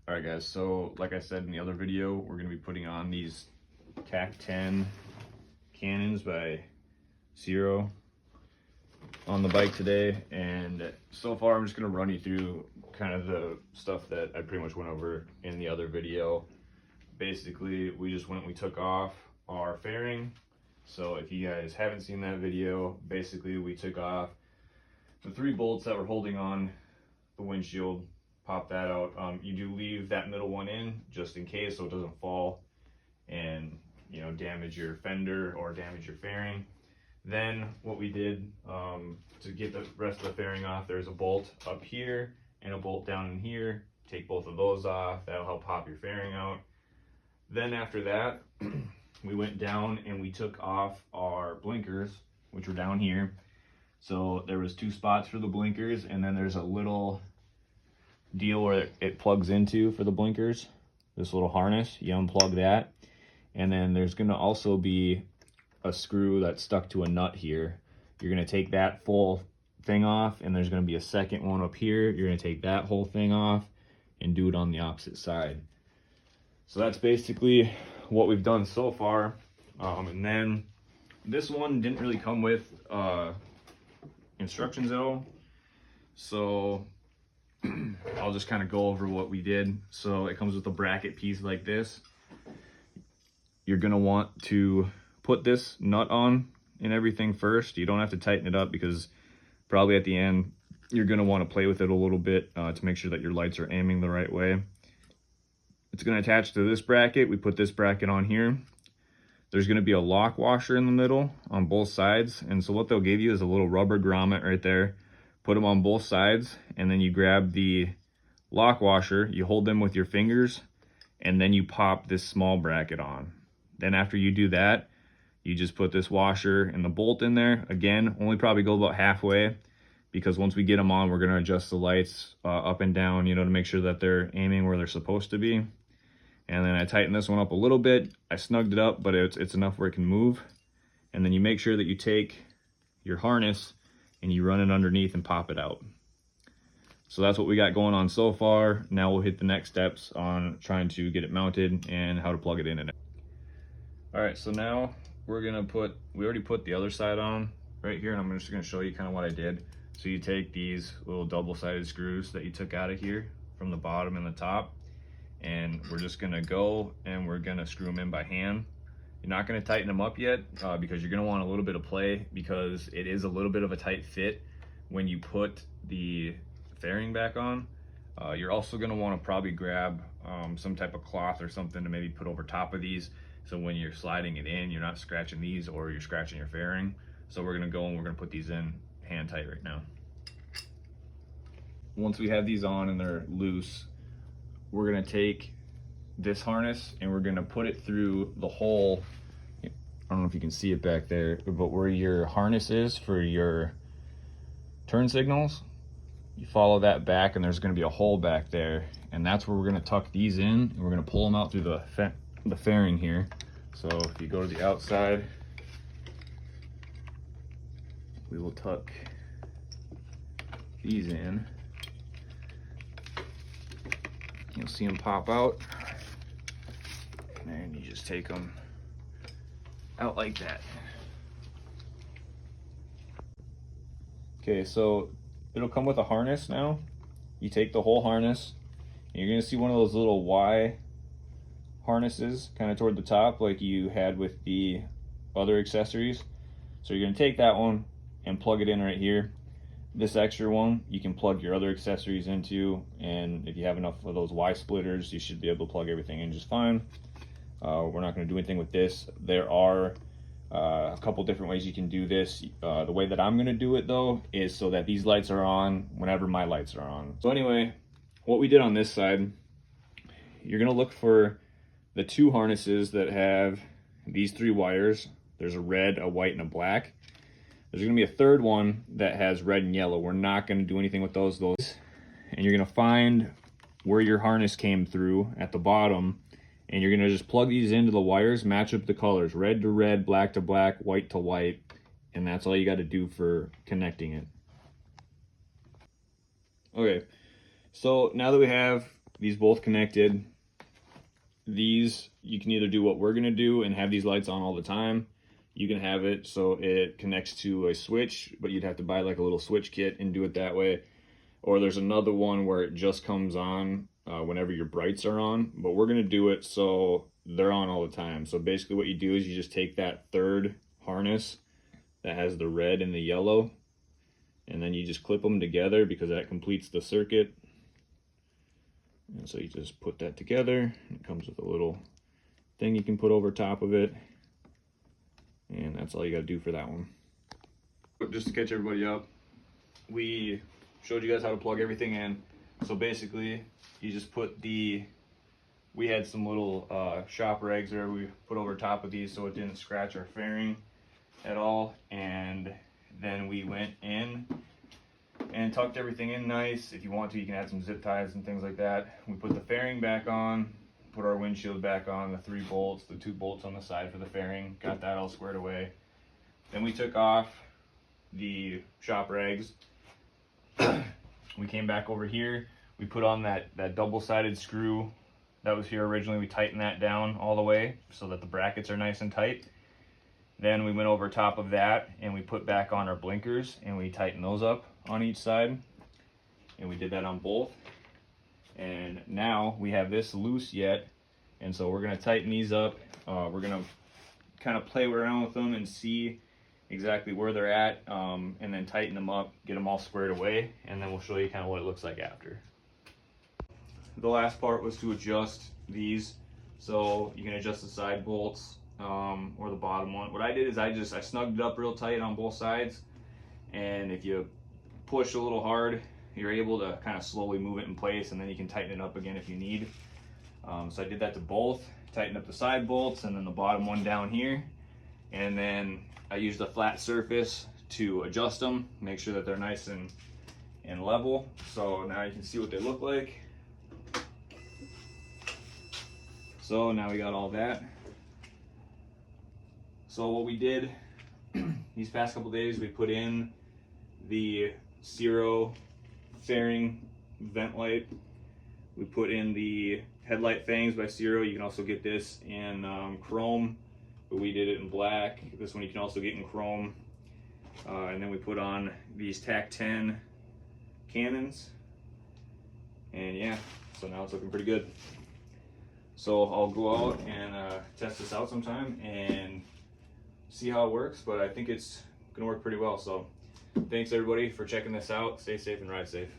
All right, guys, so like I said in the other video, we're going to be putting on these Tac-10 cannons by Ciro on the bike today. And so far, I'm just going to run you through kind of the stuff that I pretty much went over in the other video. Basically, we took off our fairing. So if you guys haven't seen that video, basically we took off the 3 bolts that were holding on the windshield. Pop that out. You do leave that middle one in just in case, so it doesn't fall and damage your fender or damage your fairing. Then what we did to get the rest of the fairing off, there's a bolt up here and a bolt down in here. Take both of those off. That'll help pop your fairing out. Then after that, we went down and we took off our blinkers, which were down here. So there was 2 spots for the blinkers, and then there's a little deal where it plugs into for the blinkers, this little harness. You unplug that, and then there's going to also be a screw that's stuck to a nut here. You're going to take that full thing off, and there's going to be a second one up here. You're going to take that whole thing off and do it on the opposite side. So that's basically what we've done so far. And then this one didn't really come with instructions at all, so I'll just kind of go over what we did. So it comes with a bracket piece like this. You're going to want to put this nut on and everything first. You don't have to tighten it up because probably at the end you're going to want to play with it a little bit to make sure that your lights are aiming the right way. It's going to attach to this bracket. We put this bracket on here. There's going to be a lock washer in the middle on both sides, and so what they'll give you is a little rubber grommet right there. Put them on both sides, and then you grab the lock washer, you hold them with your fingers, and then you pop this small bracket on. Then after you do that, you just put this washer and the bolt in there. Again, only probably go about halfway, because once we get them on, we're going to adjust the lights up and down, to make sure that they're aiming where they're supposed to be. And then I tightened this one up a little bit. I snugged it up, but it's enough where it can move. And then you make sure that you take your harness and you run it underneath and pop it out. So that's what we got going on so far. Now we'll hit the next steps on trying to get it mounted and how to plug it in. All right, so now we already put the other side on right here, and I'm just gonna show you kind of what I did. So you take these little double-sided screws that you took out of here from the bottom and the top, and we're just gonna go and we're gonna screw them in by hand. You're not going to tighten them up yet because you're going to want a little bit of play, because it is a little bit of a tight fit when you put the fairing back on. You're also going to want to probably grab some type of cloth or something to maybe put over top of these, so when you're sliding it in, you're not scratching these or you're scratching your fairing. So we're going to go and we're going to put these in hand tight right now. Once we have these on and they're loose, we're going to take this harness and we're going to put it through the hole. I don't know if you can see it back there, but where your harness is for your turn signals, you follow that back and there's going to be a hole back there, and that's where we're going to tuck these in, and we're going to pull them out through the fairing here. So if you go to the outside, we will tuck these in. You'll see them pop out. And you just take them out like that. Okay, so it'll come with a harness now. You take the whole harness, and you're gonna see one of those little Y harnesses kind of toward the top like you had with the other accessories. So you're gonna take that one and plug it in right here. This extra one you can plug your other accessories into, and if you have enough of those Y splitters, you should be able to plug everything in just fine. We're not going to do anything with this. There are a couple different ways you can do this. The way that I'm going to do it though is so that these lights are on whenever my lights are on. So anyway, what we did on this side, you're going to look for the 2 harnesses that have these 3 wires. There's a red, a white, and a black. There's going to be a third one that has red and yellow. We're not going to do anything with those. And you're going to find where your harness came through at the bottom, and you're going to just plug these into the wires, match up the colors, red to red, black to black, white to white, and that's all you got to do for connecting it. Okay, so now that we have these both connected. These, you can either do what we're gonna do and have these lights on all the time. You can have it so it connects to a switch, but you'd have to buy like a little switch kit and do it that way. Or there's another one where it just comes on whenever your brights are on, but we're gonna do it so they're on all the time. So basically what you do is you just take that third harness that has the red and the yellow, and then you just clip them together because that completes the circuit. And so you just put that together. It comes with a little thing you can put over top of it. And that's all you gotta do for that one. But just to catch everybody up, we showed you guys how to plug everything in. So basically, you just put we had some little shop rags there we put over top of these so it didn't scratch our fairing at all. And then we went in and tucked everything in nice. If you want to, you can add some zip ties and things like that. We put the fairing back on, put our windshield back on, the 3 bolts, the 2 bolts on the side for the fairing, got that all squared away. Then we took off the shop rags. We came back over here, we put on that double-sided screw that was here originally. We tightened that down all the way so that the brackets are nice and tight. Then we went over top of that and we put back on our blinkers and we tightened those up on each side, and we did that on both. And now we have this loose yet, and so we're gonna tighten these up. We're gonna kind of play around with them and see exactly where they're at, and then tighten them up, get them all squared away, and then we'll show you kind of what it looks like after. The last part was to adjust these. So you can adjust the side bolts or the bottom one. What I did is I snugged it up real tight on both sides, and if you push a little hard, you're able to kind of slowly move it in place, and then you can tighten it up again if you need. So I did that to both, tightened up the side bolts and then the bottom one down here, and then I used a flat surface to adjust them, make sure that they're nice and level. So now you can see what they look like. So now we got all that. So what we did these past couple days, we put in the Ciro fairing vent light. We put in the headlight fangs by Ciro. You can also get this in chrome, but we did it in black. This one you can also get in chrome. And then we put on these Tac-10 cannons. And yeah, so now it's looking pretty good. So I'll go out and test this out sometime and see how it works, but I think it's gonna work pretty well. So thanks everybody for checking this out. Stay safe and ride safe.